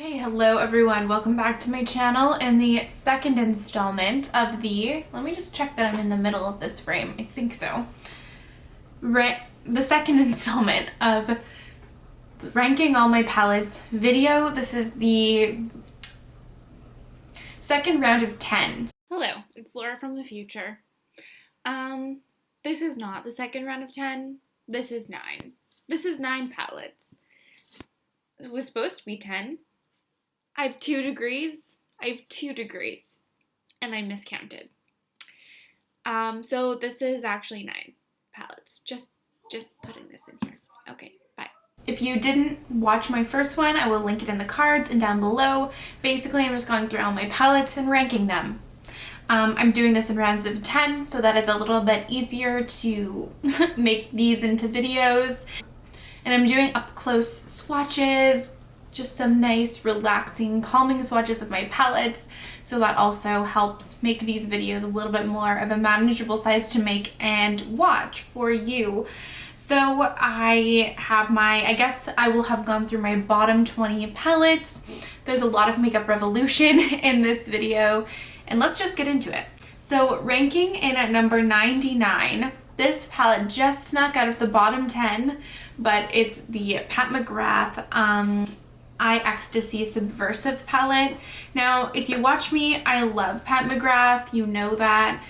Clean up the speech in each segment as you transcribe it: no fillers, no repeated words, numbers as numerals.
Okay, hello everyone. Welcome back to my channel and the second installment of let me just check that I'm in the middle of this frame. I think so. The second installment of ranking all my palettes video. This is the second round of 10. Hello, it's Laura from the future. This is not the second round of 10. This is 9. This is 9 palettes. It was supposed to be 10. I have 2 degrees. And I miscounted. So this is actually 9 palettes. Just putting this in here. Okay, bye. If you didn't watch my first one, I will link it in the cards and down below. Basically, I'm just going through all my palettes and ranking them. I'm doing this in rounds of 10 so that it's a little bit easier to make these into videos. And I'm doing up close swatches, just some nice, relaxing, calming swatches of my palettes, so that also helps make these videos a little bit more of a manageable size to make and watch for you. So I guess I will have gone through my bottom 20 palettes. There's a lot of Makeup Revolution in this video, and let's just get into it. So ranking in at number 99, this palette just snuck out of the bottom 10, but it's the Pat McGrath ECSTASY Subversive palette. Now, if you watch me, I love Pat McGrath, you know that,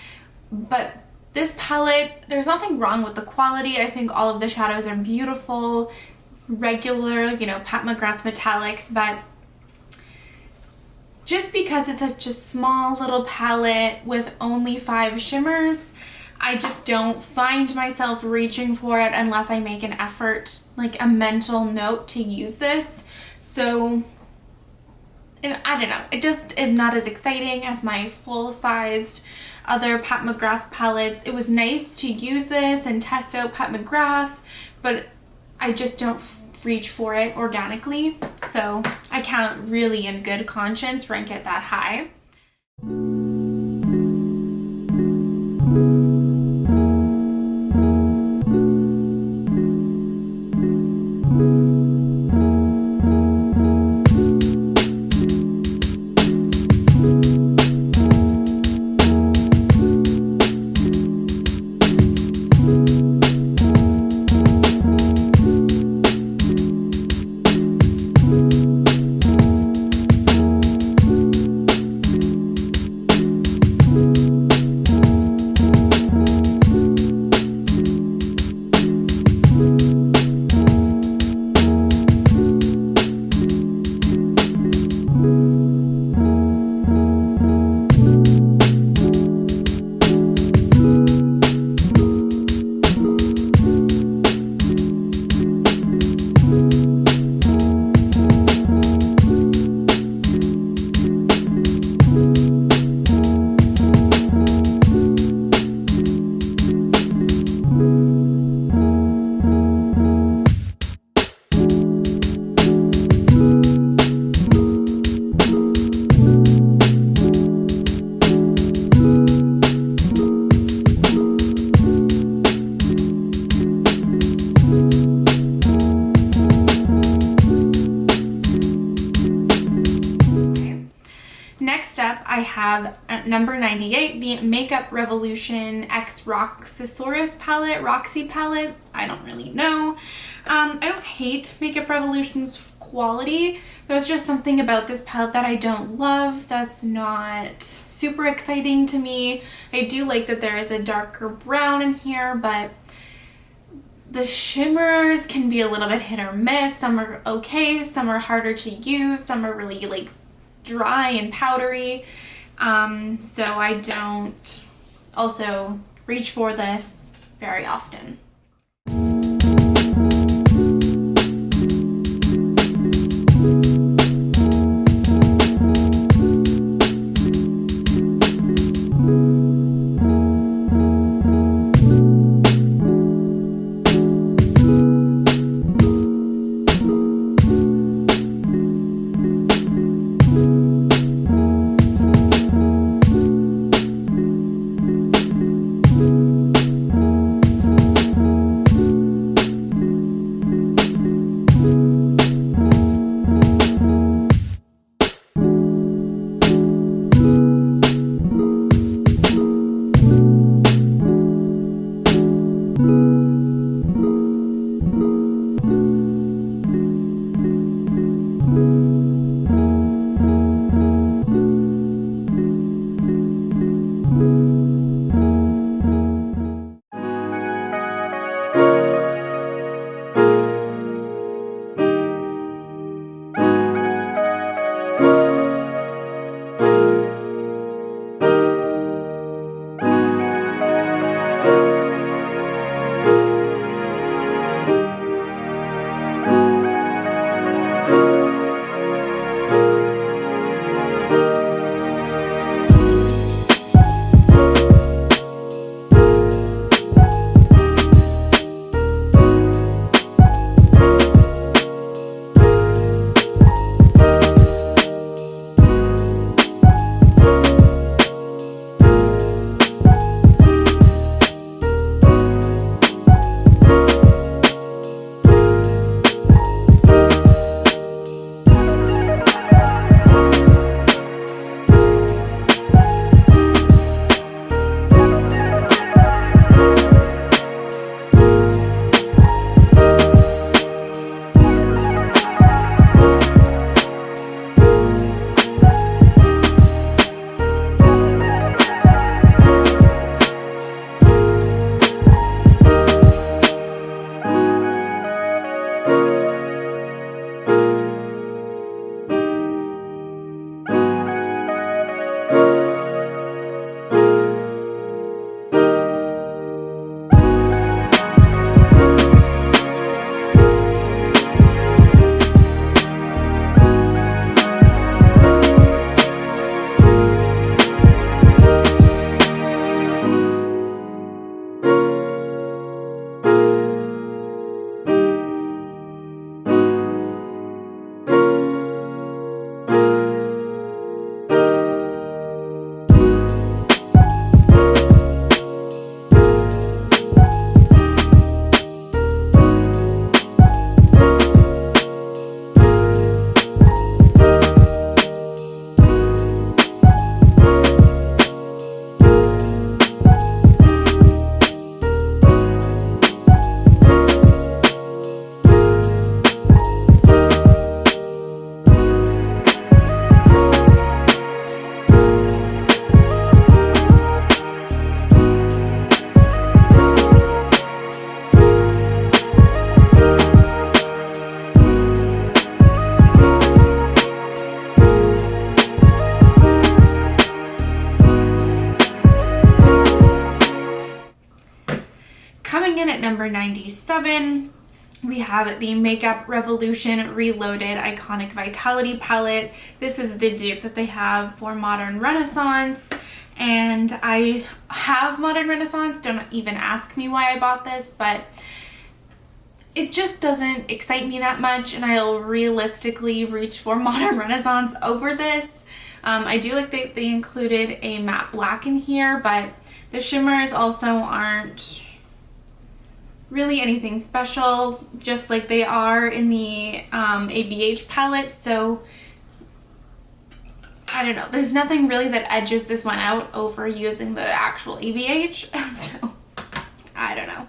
but this palette, there's nothing wrong with the quality. I think all of the shadows are beautiful, regular, you know, Pat McGrath metallics, but just because it's such a small little palette with only 5 shimmers, I just don't find myself reaching for it unless I make an effort, like a mental note to use this. So, and I don't know, it just is not as exciting as my full-sized other Pat McGrath palettes. It was nice to use this and test out Pat McGrath, but I just don't reach for it organically. So I can't really in good conscience rank it that high. I have at number 98 the Makeup Revolution X ROXXSAURUS palette, Roxy palette. I don't really know. I don't hate Makeup Revolution's quality. There's just something about this palette that I don't love. That's not super exciting to me. I do like that there is a darker brown in here, but the shimmers can be a little bit hit or miss. Some are okay, some are harder to use, some are really like dry and powdery. So I don't also reach for this very often. number 97, we have the Makeup Revolution Reloaded Iconic Vitality Palette. This is the dupe that they have for Modern Renaissance, and I have Modern Renaissance. Don't even ask me why I bought this, but it just doesn't excite me that much, and I'll realistically reach for Modern Renaissance over this. I do like that they included a matte black in here, but the shimmers also aren't really anything special, just like they are in the ABH palette. So I don't know, there's nothing really that edges this one out over using the actual ABH. So I don't know.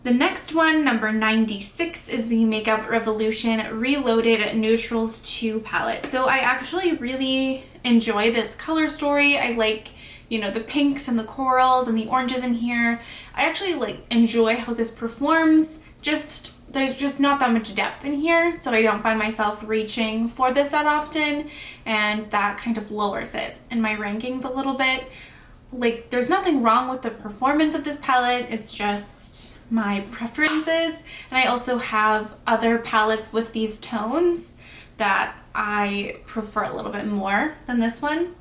The next one, number 96, is the Makeup Revolution Reloaded Neutrals 2 palette. So I actually really enjoy this color story. I like, you know, the pinks and the corals and the oranges in here. I actually enjoy how this performs. There's just not that much depth in here, so I don't find myself reaching for this that often, and that kind of lowers it in my rankings a little bit. There's nothing wrong with the performance of this palette, it's just my preferences. And I also have other palettes with these tones that I prefer a little bit more than this one.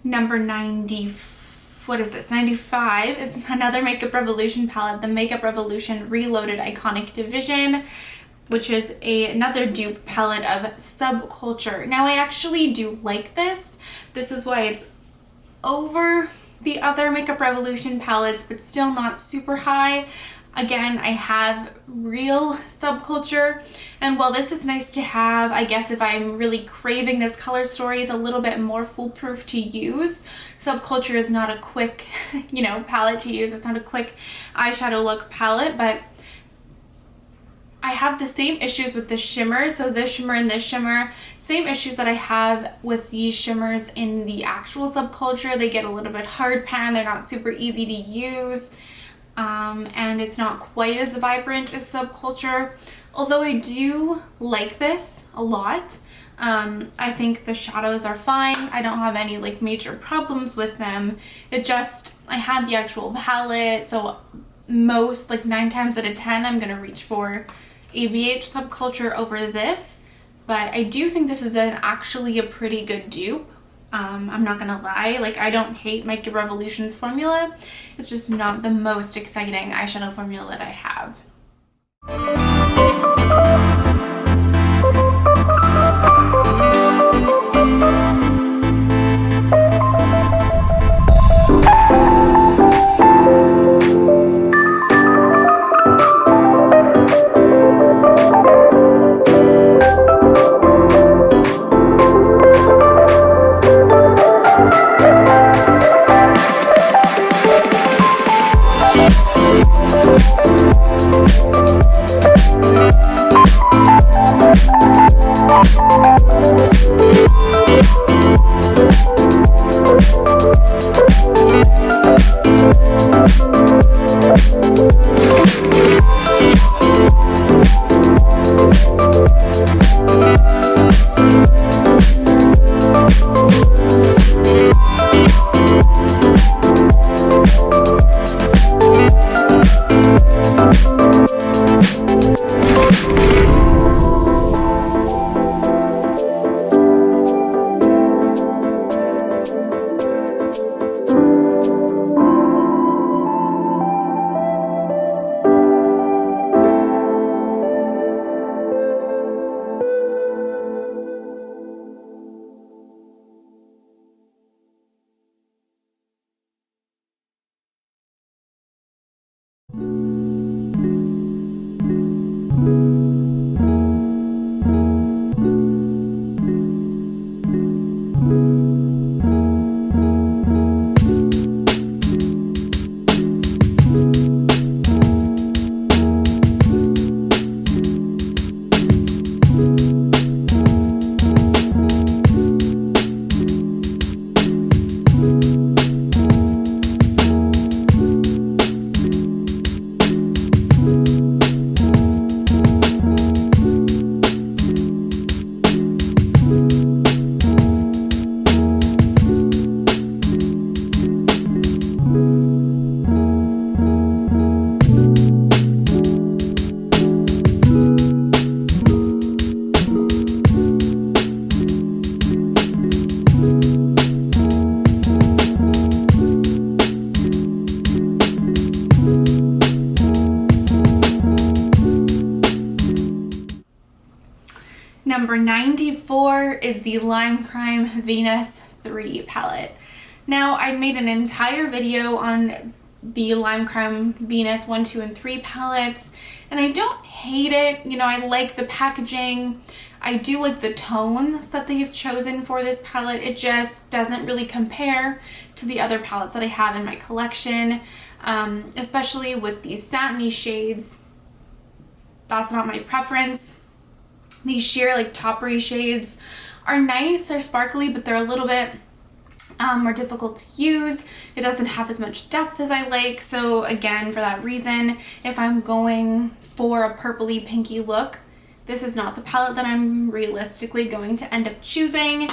Number 90, what is this? 95 is another Makeup Revolution palette, the Makeup Revolution Reloaded Iconic Division, which is another dupe palette of Subculture. Now, I actually do like this. This is why it's over the other Makeup Revolution palettes, but still not super high. Again, I have real Subculture, and while this is nice to have, I guess if I'm really craving this color story, it's a little bit more foolproof to use. Subculture is not a quick, you know, palette to use. It's not a quick eyeshadow look palette, but I have the same issues with the shimmer. So this shimmer and this shimmer, same issues that I have with these shimmers in the actual Subculture. They get a little bit hard pan. They're not super easy to use. And it's not quite as vibrant as Subculture, although I do like this a lot. I think the shadows are fine. I don't have any like major problems with them. It just, I have the actual palette, so most, like 9 times out of 10, I'm gonna reach for ABH Subculture over this, but I do think this is actually a pretty good dupe. I'm not gonna lie, like I don't hate Makeup Revolution's formula. It's just not the most exciting eyeshadow formula that I have. Number 94 is the Lime Crime Venus 3 palette. Now, I made an entire video on the Lime Crime Venus 1, 2, and 3 palettes, and I don't hate it. You know, I like the packaging. I do like the tones that they've chosen for this palette. It just doesn't really compare to the other palettes that I have in my collection, especially with these satiny shades. That's not my preference. These sheer like toppery shades are nice. They're sparkly, but they're a little bit more difficult to use. It doesn't have as much depth as I like. So again, for that reason, if I'm going for a purpley pinky look, this is not the palette that I'm realistically going to end up choosing.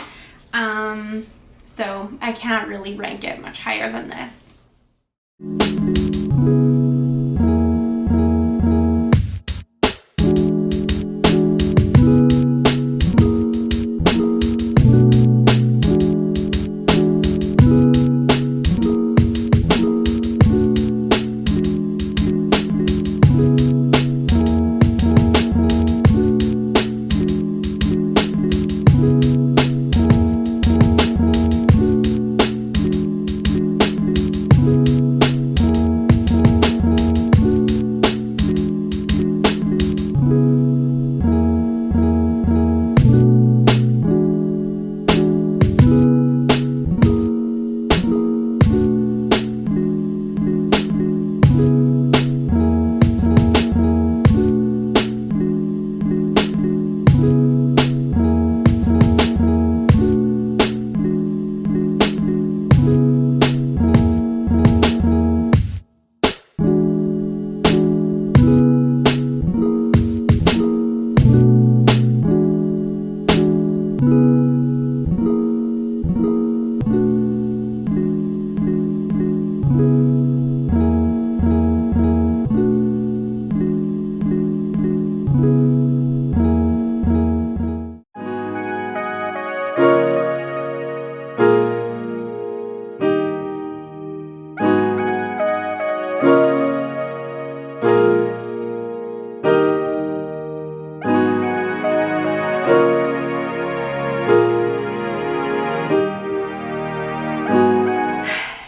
So I can't really rank it much higher than this.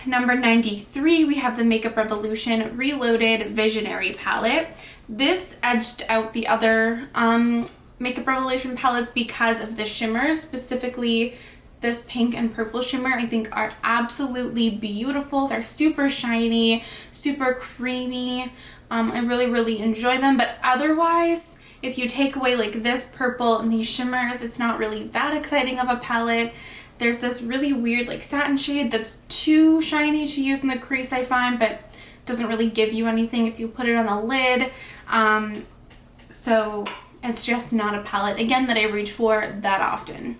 Number 93, we have the Makeup Revolution Reloaded Visionary palette. This edged out the other Makeup Revolution palettes because of the shimmers, specifically this pink and purple shimmer. I think are absolutely beautiful. They're super shiny, super creamy. I really enjoy them, but otherwise, if you take away like this purple and these shimmers, it's not really that exciting of a palette. There's this really weird like satin shade that's too shiny to use in the crease, I find, but doesn't really give you anything if you put it on the lid. So it's just not a palette, again, that I reach for that often.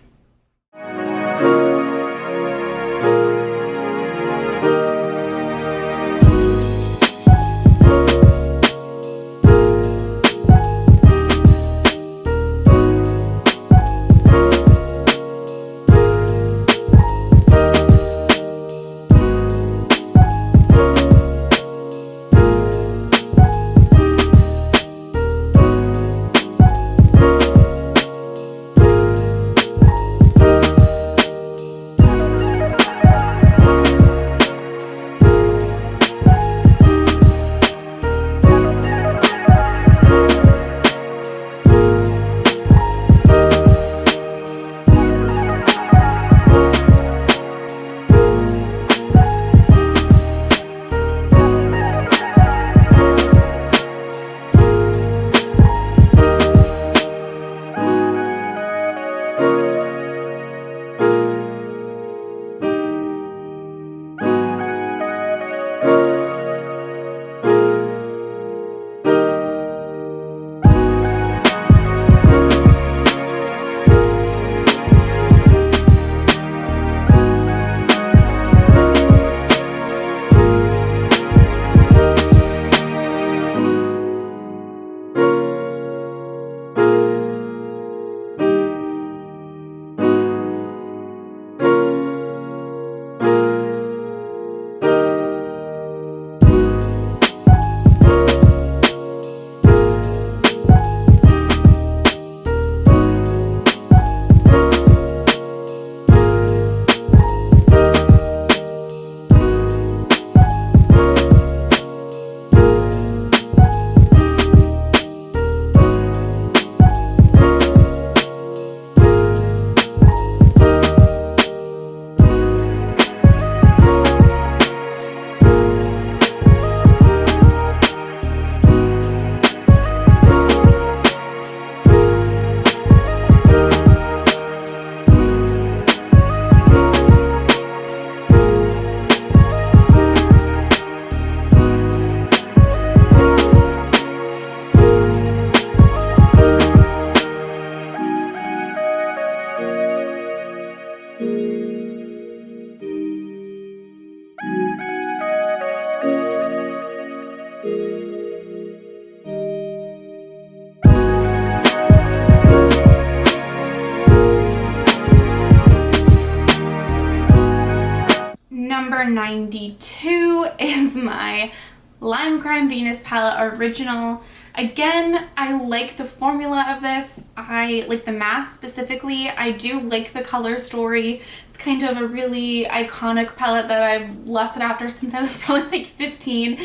Number 92 is my Lime Crime Venus palette original. Again, I like the formula of this. I like the matte specifically. I do like the color story. It's kind of a really iconic palette that I've lusted after since I was probably like 15.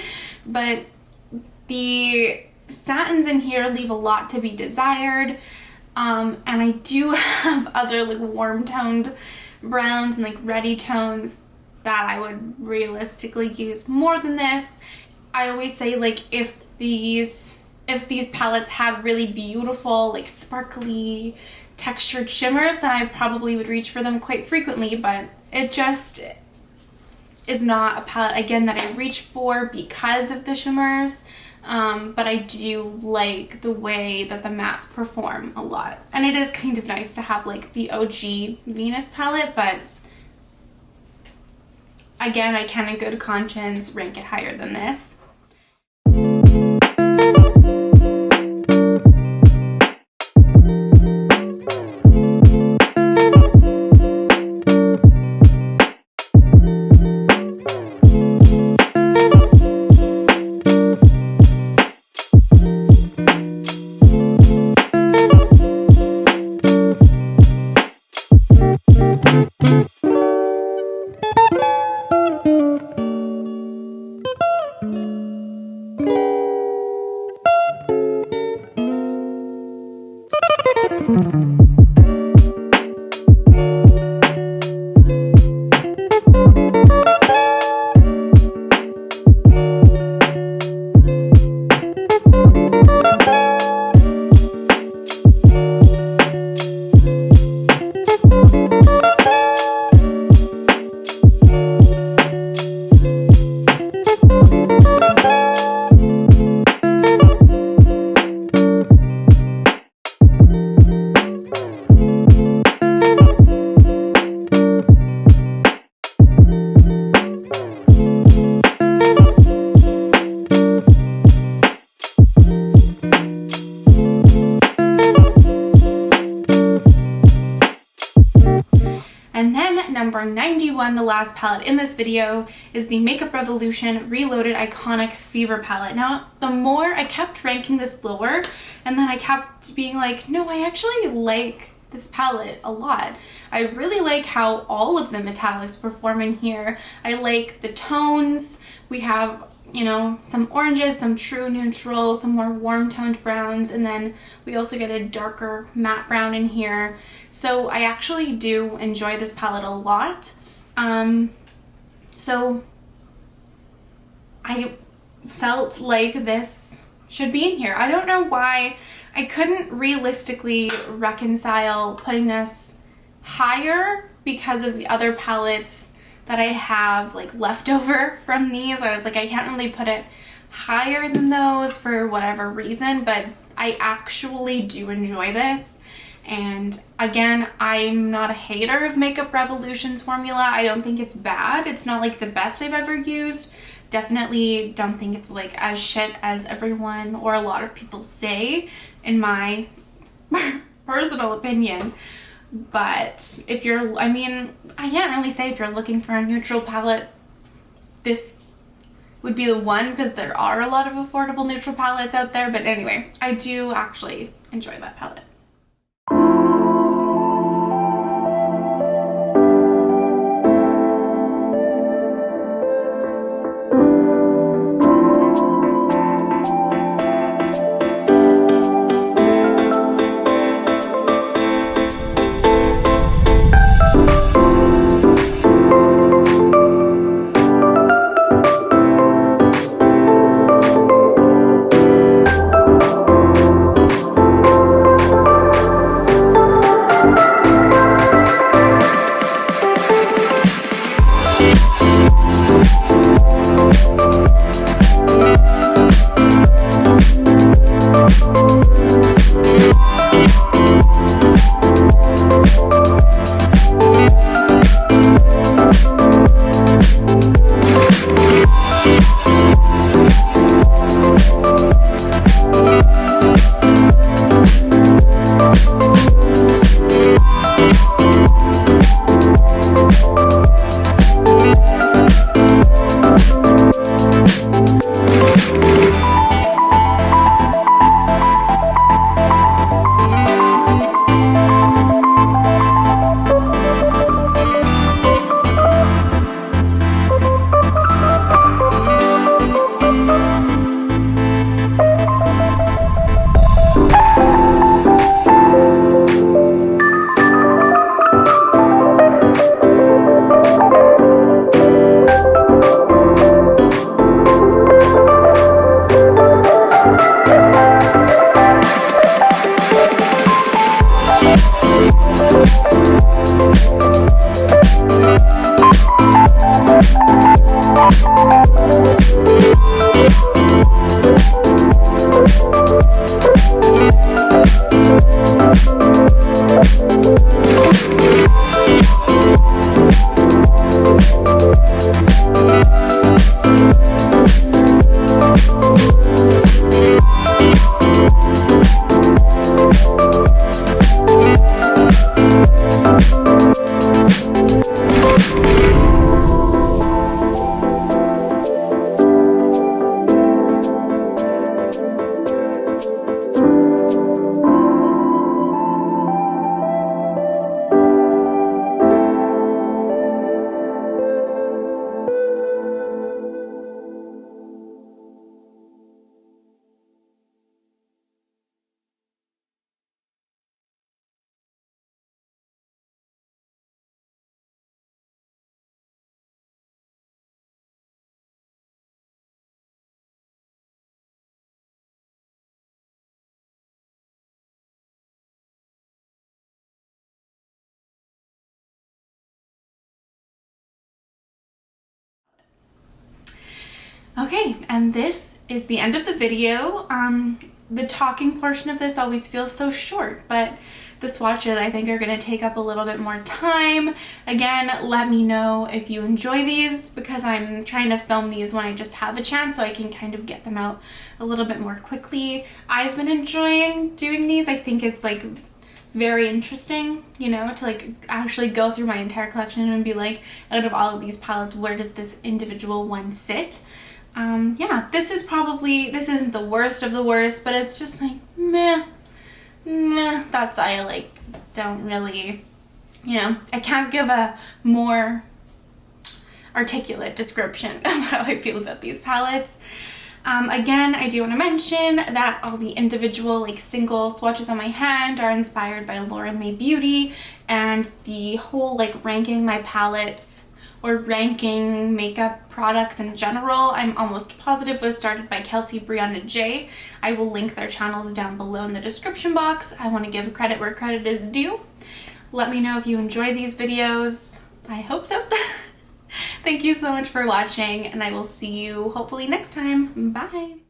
But the satins in here leave a lot to be desired. And I do have other like warm toned browns and like reddy tones that I would realistically use more than this. I always say like if these palettes had really beautiful like sparkly textured shimmers, then I probably would reach for them quite frequently, but it just is not a palette again that I reach for because of the shimmers. But I do like the way that the mattes perform a lot. And it is kind of nice to have like the OG Venus palette, but again, I can in good conscience rank it higher than this. one, the last palette in this video, is the Makeup Revolution Reloaded Iconic Fever palette. Now, the more I kept ranking this lower, and then I kept being like, no, I actually like this palette a lot. I really like how all of the metallics perform in here. I like the tones. We have, you know, some oranges, some true neutrals, some more warm toned browns, and then we also get a darker matte brown in here. So I actually do enjoy this palette a lot. So I felt like this should be in here. I don't know why I couldn't realistically reconcile putting this higher because of the other palettes that I have like leftover from these. I was like, I can't really put it higher than those for whatever reason, but I actually do enjoy this. And again, I'm not a hater of Makeup Revolution's formula. I don't think it's bad. It's not like the best I've ever used. Definitely don't think it's like as shit as everyone or a lot of people say, in my personal opinion. But if you're, I mean, I can't really say if you're looking for a neutral palette, this would be the one, because there are a lot of affordable neutral palettes out there. But anyway, I do actually enjoy that palette. Okay, and this is the end of the video. The talking portion of this always feels so short, but the swatches I think are going to take up a little bit more time. Again, let me know if you enjoy these, because I'm trying to film these when I just have a chance so I can kind of get them out a little bit more quickly. I've been enjoying doing these. I think it's like very interesting, you know, to like actually go through my entire collection and be like, out of all of these palettes, where does this individual one sit? Yeah, this isn't the worst of the worst, but it's just like meh. That's why I like don't really, you know, I can't give a more articulate description of how I feel about these palettes. Again, I do want to mention that all the individual like single swatches on my hand are inspired by Lauren May Beauty, and the whole like ranking my palettes or ranking makeup products in general, I'm almost positive was started by Kelsey Brianna J. I will link their channels down below in the description box. I want to give credit where credit is due. Let me know if you enjoy these videos. I hope so. Thank you so much for watching, and I will see you hopefully next time. Bye!